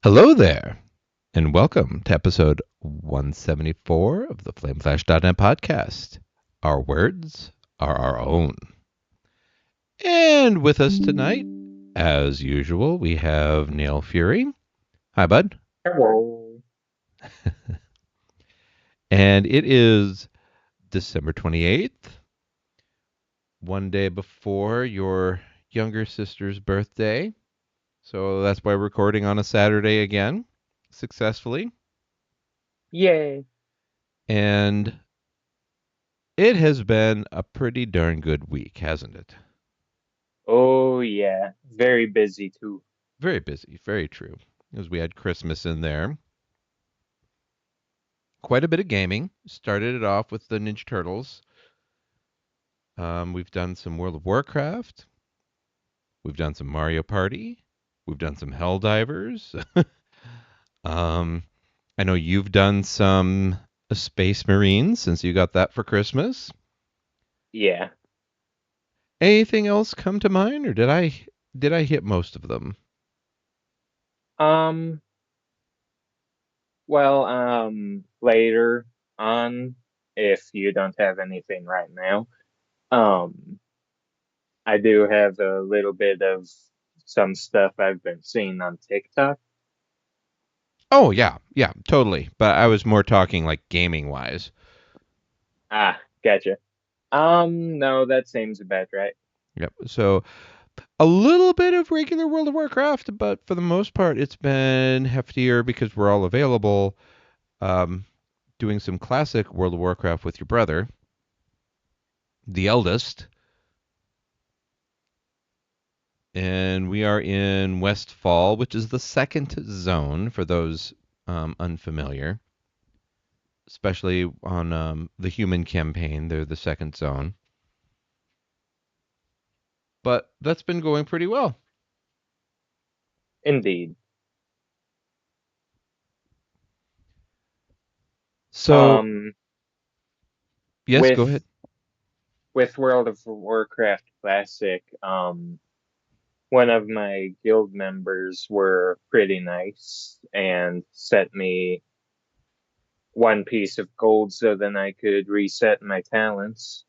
Hello there, and welcome to episode 174 of the FlameFlash.net podcast. Our words are our own. And with us tonight, as usual, we have Neil Fury. Hi, bud. Hello. And it is December 28th, one day before your younger sister's birthday. So that's why we're recording on a Saturday again, successfully. Yay. And it has been a pretty darn good week, hasn't it? Oh, yeah. Very busy too. Very busy, very true. As we had Christmas in there. Quite a bit of gaming. Started it off with the Ninja Turtles. We've done some World of Warcraft. We've done some Mario Party. We've done some Helldivers. um, I know you've done some Space Marines since you got that for Christmas. Yeah. Anything else come to mind, or did I hit most of them? Um, later on, if you don't have anything right now, um, I do have a little bit of some stuff I've been seeing on TikTok. Oh yeah, yeah, totally. But I was more talking like gaming wise. Gotcha. No, that seems about right. Yep. So a little bit of regular World of Warcraft, but for the most part, it's been heftier because we're all available. Um, Doing some classic World of Warcraft with your brother, the eldest, and we are in Westfall, which is the second zone for those unfamiliar, especially on the human campaign. They're the second zone, but that's been going pretty well. Indeed. So, Um, yes, go with ahead. World of Warcraft Classic, one of my guild members were pretty nice and sent me one piece of gold so then I could reset my talents.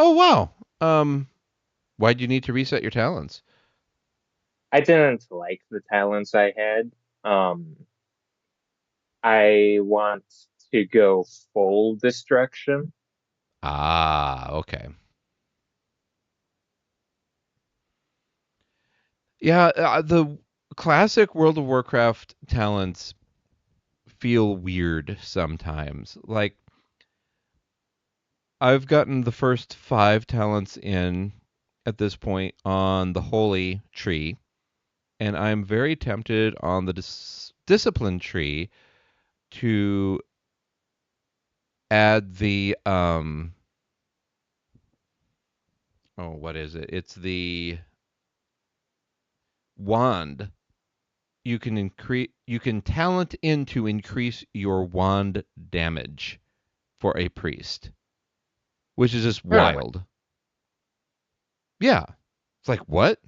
Oh wow. Why'd you need to reset your talents? I didn't like the talents I had. Um, I want to go full destruction. Ah, okay. Yeah, the classic World of Warcraft talents feel weird sometimes. Like I've gotten the first 5 talents in at this point on the holy tree, and I'm very tempted on the discipline tree to add the oh, what is it? It's the wand. You can talent in to increase your wand damage for a priest, which is just Huh. wild. Yeah. It's like, what?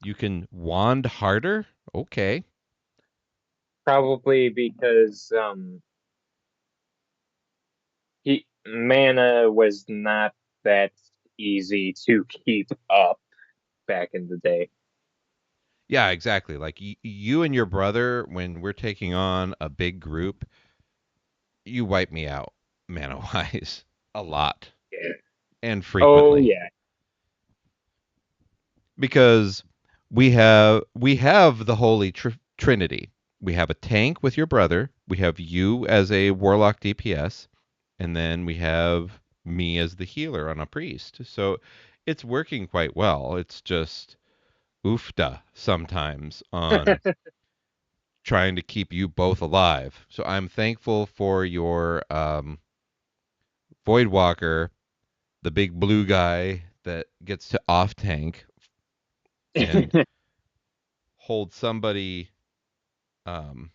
You can wand harder? Okay. Probably because mana was not that easy to keep up back in the day. Yeah, exactly. Like you and your brother, when we're taking on a big group, you wipe me out, mana wise, a lot Yeah. and Oh frequently. yeah. Because we have the holy trinity. We have a tank with your brother, we have you as a warlock DPS, and then we have me as the healer on a priest. So it's working quite well. It's just oofta sometimes on trying to keep you both alive. So I'm thankful for your Void Walker, the big blue guy that gets to off tank and hold somebody um,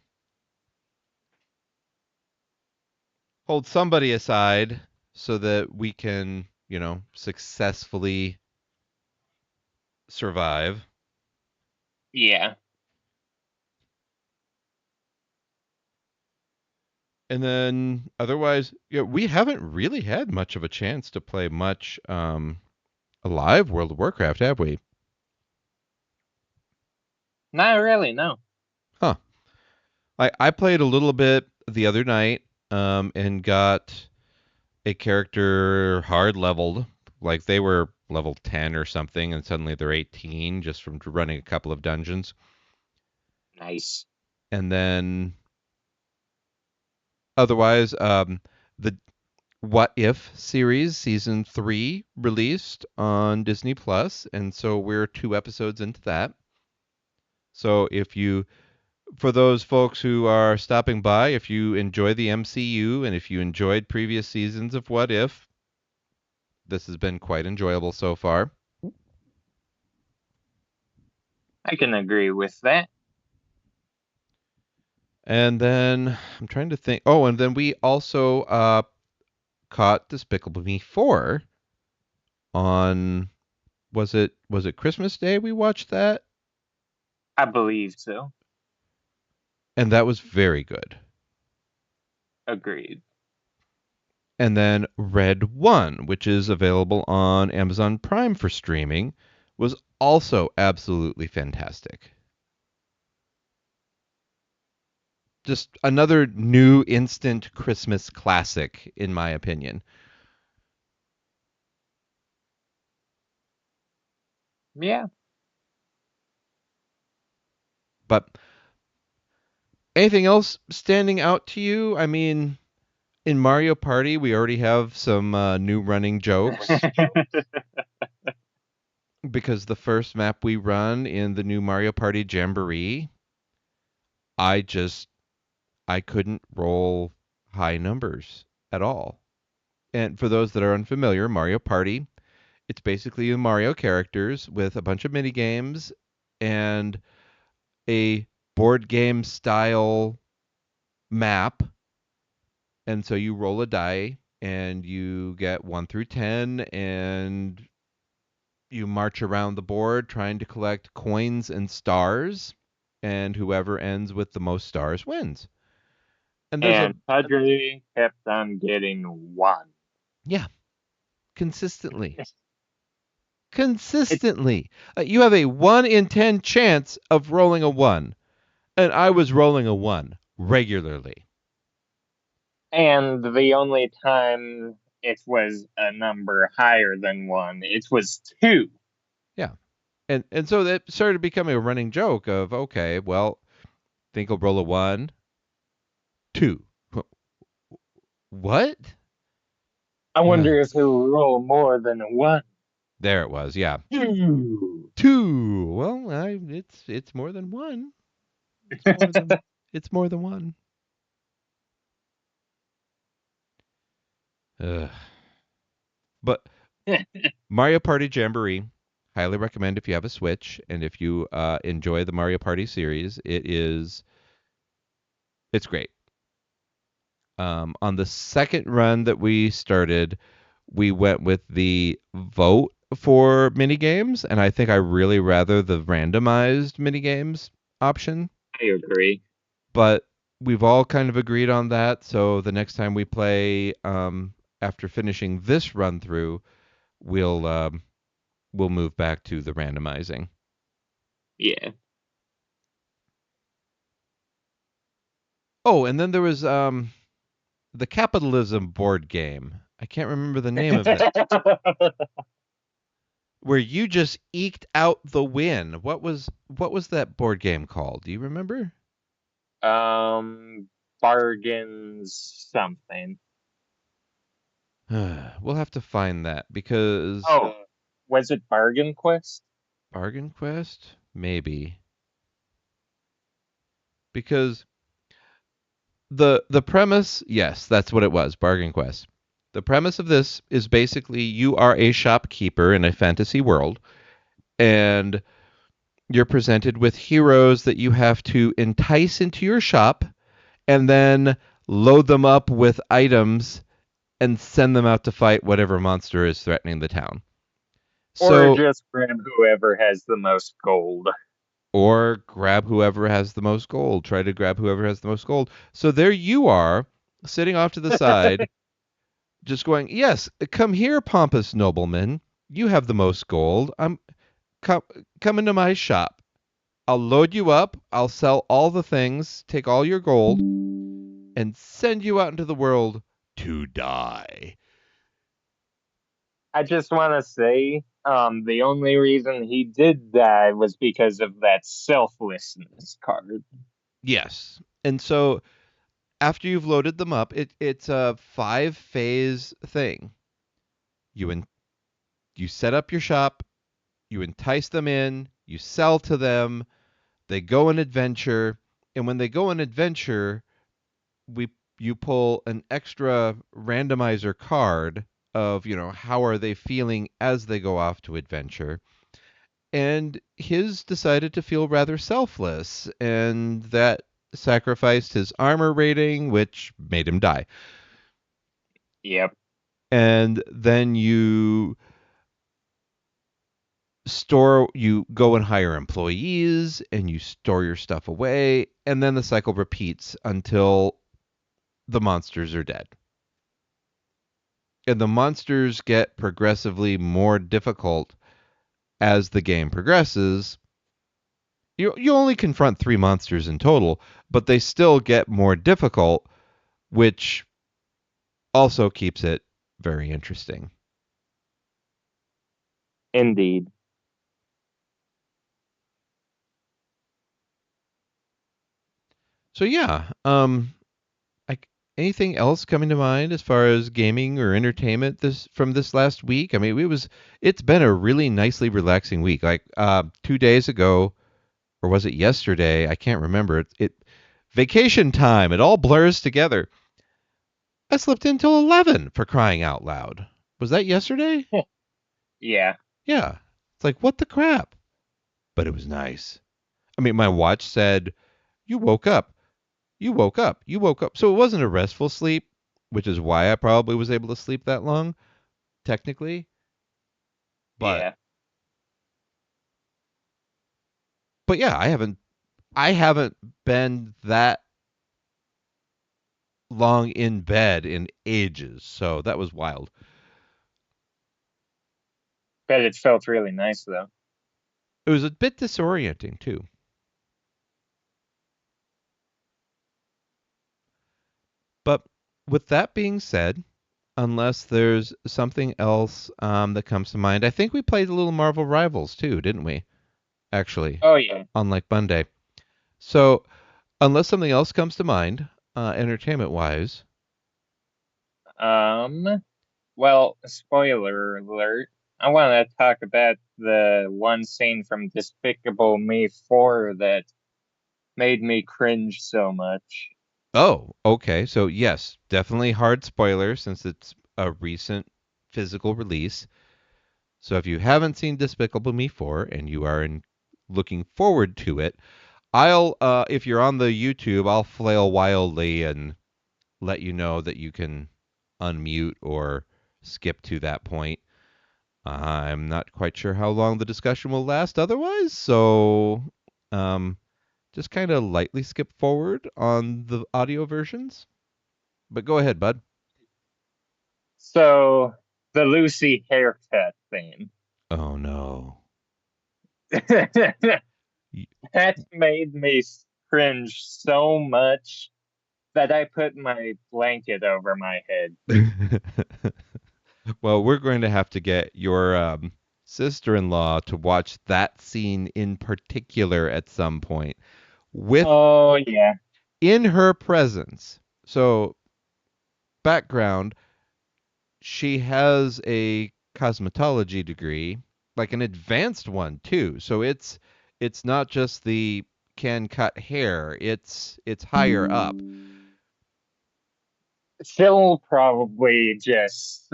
hold somebody aside so that we can, successfully survive. Yeah. And then otherwise, yeah, we haven't really had much of a chance to play much live World of Warcraft, have we? Not really, no. Huh. I played a little bit the other night, and got a character hard leveled. Like they were level 10 or something, and suddenly they're 18 just from running a couple of dungeons. Nice. And then otherwise, the What If series season 3 released on Disney Plus, and so we're 2 episodes into that. So if you for those folks who are stopping by, if you enjoy the MCU and if you enjoyed previous seasons of What If, this has been quite enjoyable so far. I can agree with that. And then I'm trying to think. Oh, and then we also caught Despicable Me 4 on was it Christmas Day we watched that? I believe so. And that was very good. Agreed. And then Red 1, which is available on Amazon Prime for streaming, was also absolutely fantastic. Just another new instant Christmas classic in my opinion. Yeah. But anything else standing out to you? I mean, in Mario Party, we already have some new running jokes because the first map we run in the new Mario Party Jamboree, I just I couldn't roll high numbers at all. And for those that are unfamiliar, Mario Party, it's basically the Mario characters with a bunch of mini games and a board game style map. And so you roll a die and you get 1 through 10 and you march around the board trying to collect coins and stars, and whoever ends with the most stars wins. And there's a And Padre kept on getting one. yeah, consistently. It, Consistently. You have a 1 in 10 chance of rolling a 1, and I was rolling a 1 regularly. and the only time it was a number higher than one, it was two. Yeah. And so that started becoming a running joke of okay, well, think I'll roll a 1, 2. What? I wonder if he'll roll more than a one. There it was. Yeah. Two. 2. Well, it's more than 1. It's more than 1. Ugh. But Mario Party Jamboree, highly recommend if you have a Switch and if you enjoy the Mario Party series. It's great. On the second run that we started, we went with the vote for mini games, and I think I really rather the randomized mini games option. I agree. But we've all kind of agreed on that. So the next time we play, after finishing this run through, we'll we'll move back to the randomizing. Yeah. Oh, and then there was the capitalism board game. I can't remember the name of that. Where you just eked out the win. What was that board game called? Do you remember? um, bargains something. We'll have to find that because Oh, was it Bargain Quest? Bargain Quest, maybe. Because the premise, yes, that's what it was, Bargain Quest. The premise of this is basically you are a shopkeeper in a fantasy world and you're presented with heroes that you have to entice into your shop and then load them up with items and send them out to fight whatever monster is threatening the town. Or So, just grab whoever has the most gold. or grab whoever has the most gold. Try to grab whoever has the most gold. So there you are sitting off to the side, just going, "Yes, come here, pompous nobleman. You have the most gold. Come come into my shop. I'll load you up. I'll sell all the things, take all your gold, and send you out into the world to die." I just want to say, the only reason he did die was because of that selflessness card. Yes. And so after you've loaded them up, it's a 5 phase thing. You en- you set up your shop, you entice them in, you sell to them, they go on adventure, and when they go on adventure, we you pull an extra randomizer card of, how are they feeling as they go off to adventure. And his decided to feel rather selfless, and that sacrificed his armor rating, which made him die. Yep. And then you go and hire employees and you store your stuff away, and then the cycle repeats until the monsters are dead. And the monsters get progressively more difficult as the game progresses. You only confront 3 monsters in total, but they still get more difficult, which also keeps it very interesting. Indeed. So yeah, like, anything else coming to mind as far as gaming or entertainment this last week? I mean, it's been a really nicely relaxing week. Like 2 days ago, or was it yesterday? I can't remember. It vacation time. It all blurs together. I slept in till 11, for crying out loud. Was that yesterday? Yeah. Yeah. It's like, what the crap? But it was nice. I mean, my watch said, "You woke up. You woke up. You woke up." So it wasn't a restful sleep, which is why I probably was able to sleep that long, technically. But Yeah. but yeah, I haven't been that long in bed in ages. So that was wild. Bet it felt really nice though. It was a bit disorienting too. But with that being said, unless there's something else that comes to mind, I think we played a little Marvel Rivals too, didn't we? Actually, Oh yeah. unlike Monday. So unless something else comes to mind, entertainment wise. Um. Well, spoiler alert. I want to talk about the one scene from Despicable Me 4 that made me cringe so much. Oh, okay. So yes, definitely hard spoiler since it's a recent physical release. So if you haven't seen Despicable Me 4 and you are looking forward to it, if you're on the YouTube, I'll flail wildly and let you know that you can unmute or skip to that point. I'm not quite sure how long the discussion will last otherwise, so um, just kind of lightly skip forward on the audio versions. But go ahead, bud. So, the Lucy haircut thing. Oh no. Y- That made me cringe so much that I put my blanket over my head. Well, we're going to have to get your sister-in-law to watch that scene in particular at some point with Oh, yeah. in her presence. So, background, she has a cosmetology degree, like an advanced one too. So it's not just the can cut hair, it's higher up. She'll probably just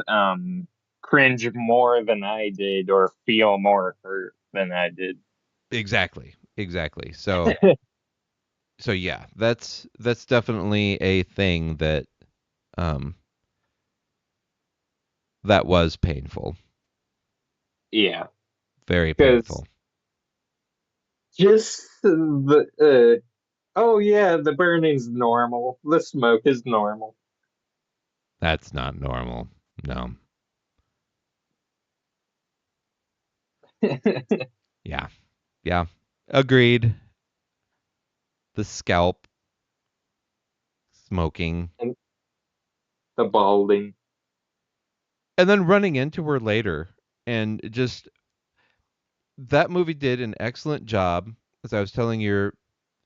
cringe more than I did or feel more hurt than I did. Exactly. Exactly. So yeah, that's definitely a thing um that was painful. Yeah, Very because painful. just oh yeah, the burning's normal. The smoke is normal. That's not normal. No. Yeah. Yeah. Agreed. The scalp smoking. And the balding. And then running into her later. And just that movie did an excellent job. As I was telling your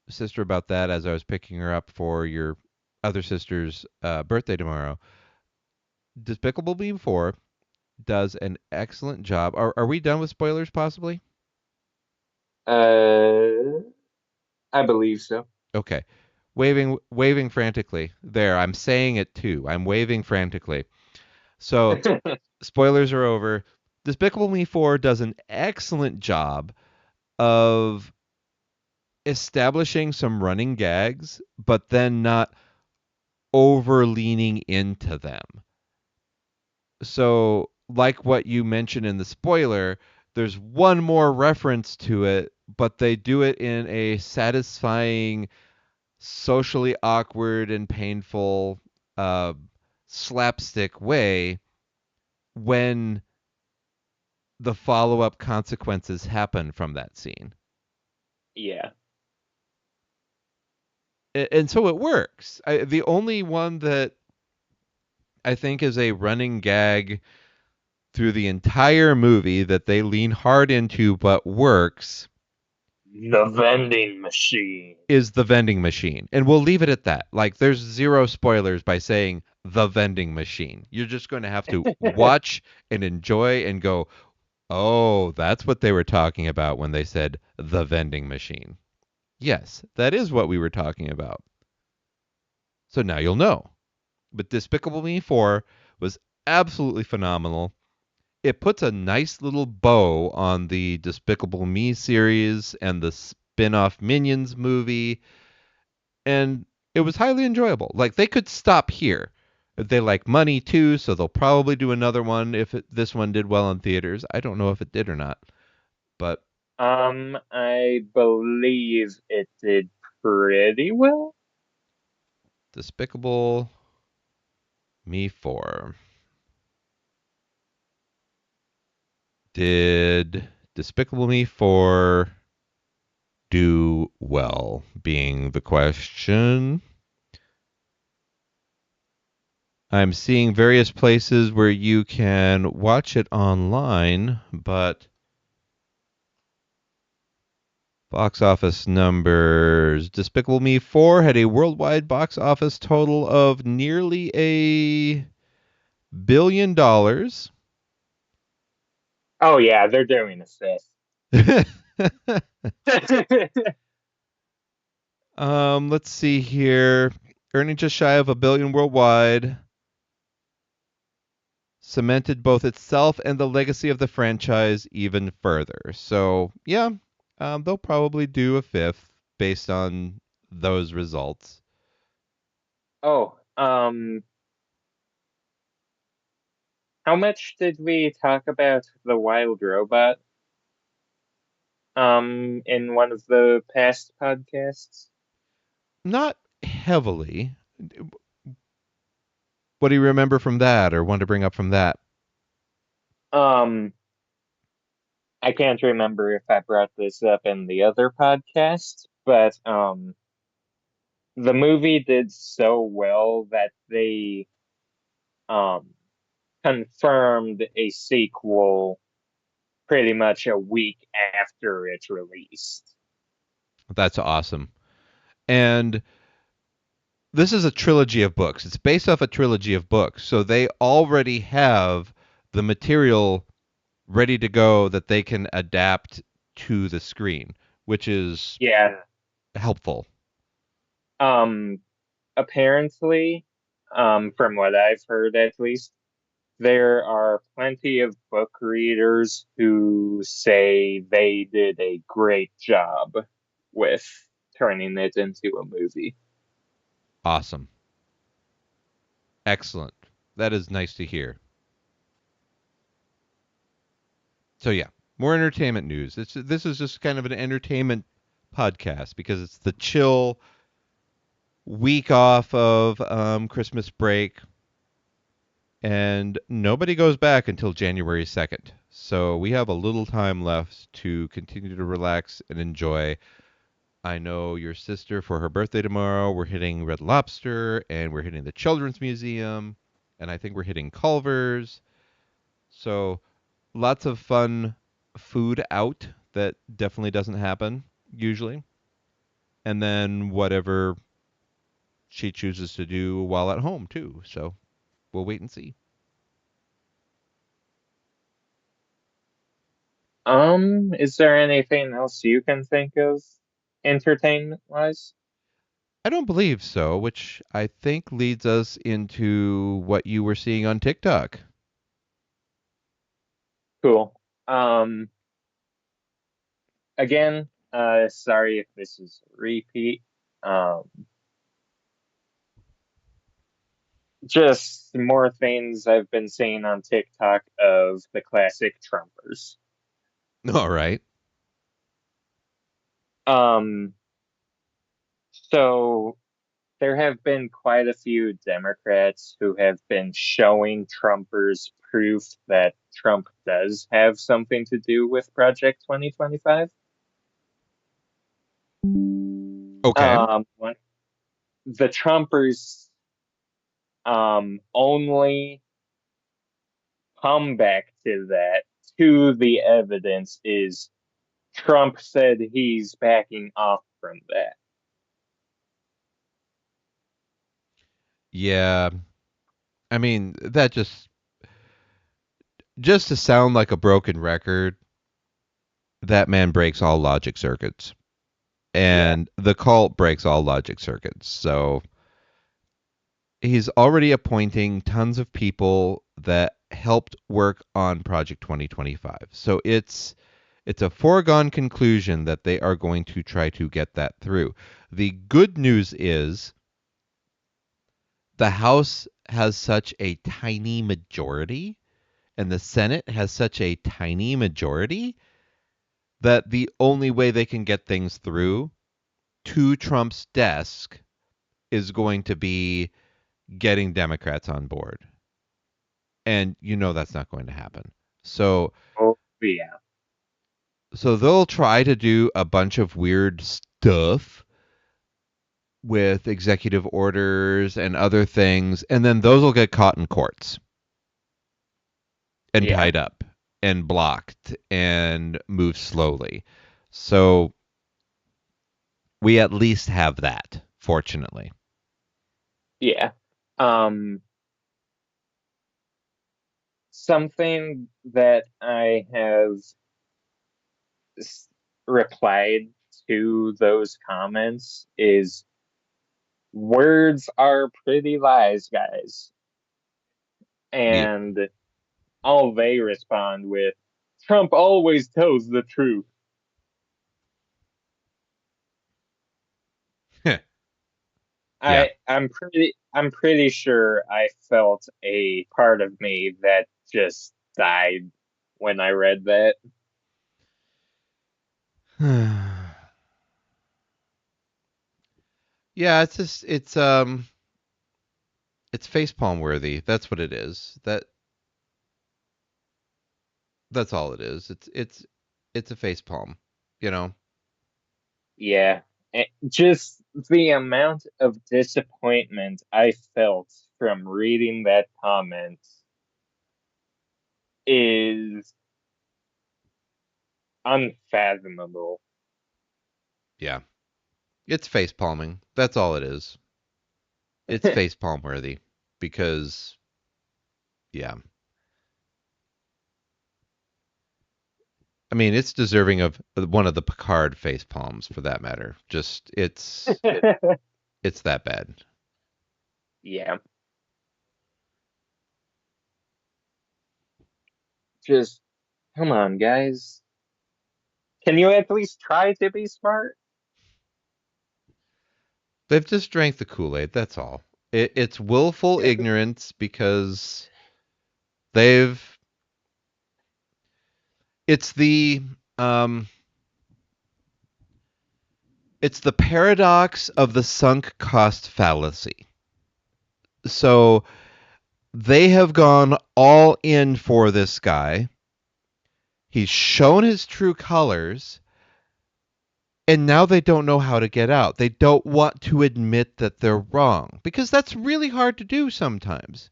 sister about that as I was picking her up for your other sister's birthday tomorrow. Despicable Me 4 does an excellent job. Are we done with spoilers possibly? Uh, I believe so. Okay. Waving frantically. There, I'm saying it too. I'm waving frantically. So, spoilers are over. Despicable Me 4 does an excellent job of establishing some running gags, but then not over leaning into them. So, like what you mentioned in the spoiler, there's one more reference to it, but they do it in a satisfying, socially awkward and painful uh, slapstick way when the follow up consequences happen from that scene. Yeah. And so it works. The only one that I think is a running gag through the entire movie that they lean hard into but works The vending machine. is the vending machine. And we'll leave it at that. Like, there's zero spoilers by saying the vending machine. You're just going to have to watch and enjoy and go, oh, that's what they were talking about when they said the vending machine. Yes, that is what we were talking about. So now you'll know. But Despicable Me 4 was absolutely phenomenal. It puts a nice little bow on the Despicable Me series and the spin off Minions movie, and it was highly enjoyable. Like, they could stop here. They like money too, so they'll probably do another one if this one did well in theaters. I don't know if it did or not, but I believe it did pretty well. Despicable Me 4. Did Despicable Me 4 do well? Being the question. I'm seeing various places where you can watch it online, but box office numbers. Despicable Me 4 had a worldwide box office total of nearly $1 billion. Oh yeah, they're doing a fifth. Let's see here. Earning just shy of $1 billion worldwide, cemented both itself and the legacy of the franchise even further. So, yeah, they'll probably do a fifth based on those results. Oh, how much did we talk about the wild robot in one of the past podcasts? Not heavily. What do you remember from that or want to bring up from that? Um, I can't remember if I brought this up in the other podcast, but the movie did so well that they um confirmed a sequel pretty much a week after it's released. That's awesome. And this is a trilogy of books. It's based off a trilogy of books. So they already have the material ready to go that they can adapt to the screen, which is Yeah. helpful. Um, apparently, from what I've heard at least, there are plenty of book readers who say they did a great job with turning it into a movie. Awesome. Excellent. That is nice to hear. So yeah, more entertainment news. This is just kind of an entertainment podcast because it's the chill week off of Christmas break. and nobody goes back until January 2nd. So we have a little time left to continue to relax and enjoy. I know your sister for her birthday tomorrow. We're hitting Red Lobster and we're hitting the Children's Museum and I think we're hitting Culver's. So lots of fun food out that definitely doesn't happen usually. And then whatever she chooses to do while at home too. So we'll wait and see. Is there anything else you can think of entertainment wise? I don't believe so, which I think leads us into what you were seeing on TikTok. Cool. Um, Again, sorry if this is a repeat. Um, just more things I've been seeing on TikTok of the classic Trumpers. All right. Um, so there have been quite a few Democrats who have been showing Trumpers proof that Trump does have something to do with Project 2025. Okay. When the Trumpers only comeback to that, to the evidence, is Trump said he's backing off from that. Yeah. I mean, that just to sound like a broken record, that man breaks all logic circuits. Yeah, And the cult breaks all logic circuits. So he's already appointing tons of people that helped work on Project 2025. So it's a foregone conclusion that they are going to try to get that through. The good news is the House has such a tiny majority and the Senate has such a tiny majority that the only way they can get things through to Trump's desk is going to be getting Democrats on board. And you know that's not going to happen. So oh yeah, so they'll try to do a bunch of weird stuff with executive orders and other things and then those will get caught in courts and yeah, tied up and blocked and move slowly. So we at least have that, fortunately. yeah. Um, Something that I have replied to those comments is words are pretty lies, guys. Yep. And all they respond with, Trump always tells the truth. Yeah. I'm pretty sure I felt a part of me that just died when I read that. Yeah, it's just it's facepalm worthy. That's what it is. That's all it is. It's a facepalm, you know. Yeah. Just the amount of disappointment I felt from reading that comment is unfathomable. Yeah. It's facepalming. That's all it is. It's facepalm worthy because yeah. I mean, it's deserving of one of the Picard facepalms for that matter. Just it's that bad. Yeah. Just come on, guys. Can you at least try to be smart? They've just drank the Kool-Aid, that's all. It's willful ignorance because they've it's the um it's the paradox of the sunk cost fallacy. So They have gone all in for this guy. He's shown his true colors, and now they don't know how to get out. They don't want to admit that they're wrong because that's really hard to do sometimes.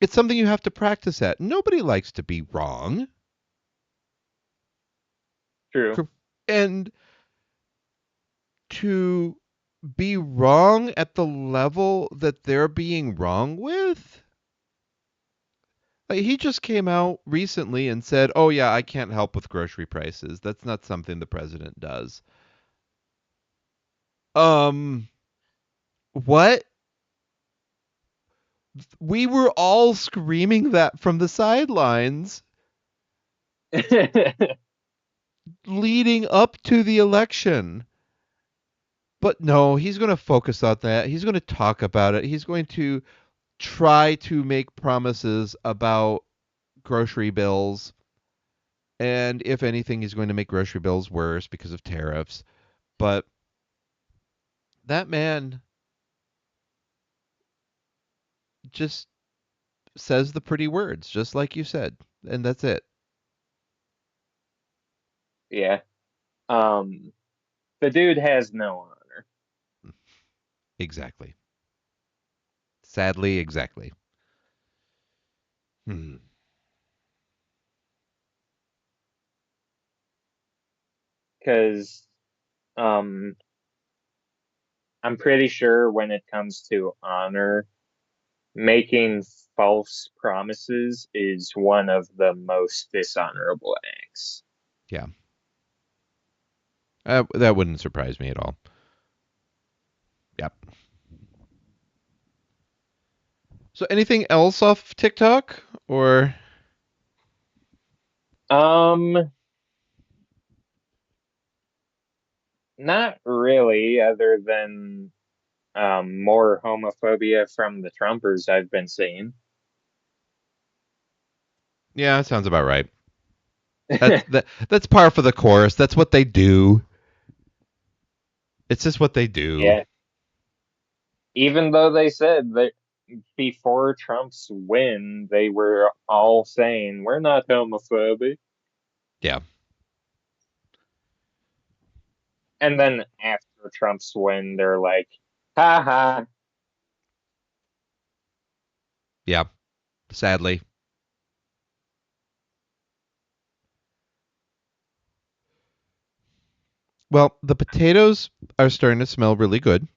It's something you have to practice at. Nobody likes to be wrong. True. And to be wrong at the level that they're being wrong with, like he just came out recently and said, "Oh yeah, I can't help with grocery prices. That's not something the president does." Um, what? We were all screaming that from the sidelines leading up to the election. But no, he's going to focus on that. He's going to talk about it. He's going to try to make promises about grocery bills. And if anything, he's going to make grocery bills worse because of tariffs. But that man just says the pretty words, just like you said. And that's it. Yeah. Um, the dude has no honor Exactly. Sadly, exactly. Hmm. because um, I'm pretty sure when it comes to honor, making false promises is one of the most dishonorable acts. Yeah. That wouldn't surprise me at all. Yep. So anything else off TikTok or Um, Not really, other than more homophobia from the Trumpers I've been seeing. yeah, that sounds about right. That's par for the course. That's what they do. It's just what they do. Yeah, even though they said that before Trump's win, they were all saying we're not homophobic, Yeah. and then after Trump's win, they're like, "Ha ha." Yeah. Sadly. Well, the potatoes are starting to smell really good.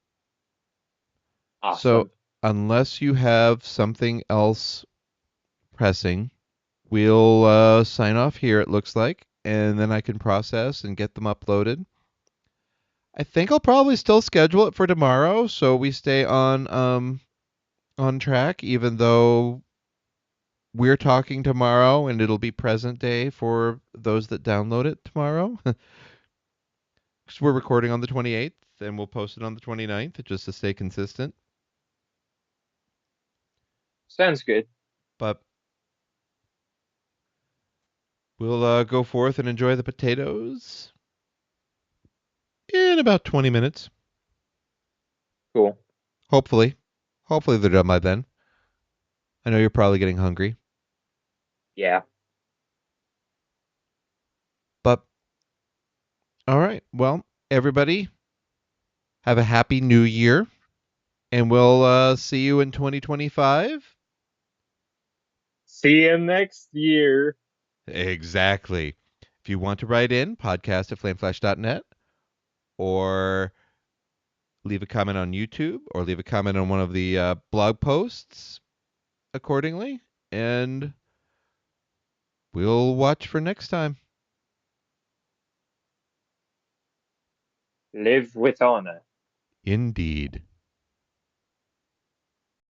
So, Awesome. unless you have something else pressing, we'll sign off here, it looks like, and then I can process and get them uploaded. I think I'll probably still schedule it for tomorrow so we stay on track, even though we're talking tomorrow and it'll be present day for those that download it tomorrow. Because we're recording on the 28th and we'll post it on the 29th just to stay consistent. Sounds good. But we'll go forth and enjoy the potatoes in about 20 minutes. Cool. Hopefully. Hopefully they're done by then. I know you're probably getting hungry. Yeah. But all right. Well, everybody, have a happy new year. And we'll see you in 2025. See you next year. Exactly. If you want to write in, podcast at flameflash.net or leave a comment on YouTube or leave a comment on one of the blog posts accordingly. And we'll watch for next time. Live with honor. Indeed.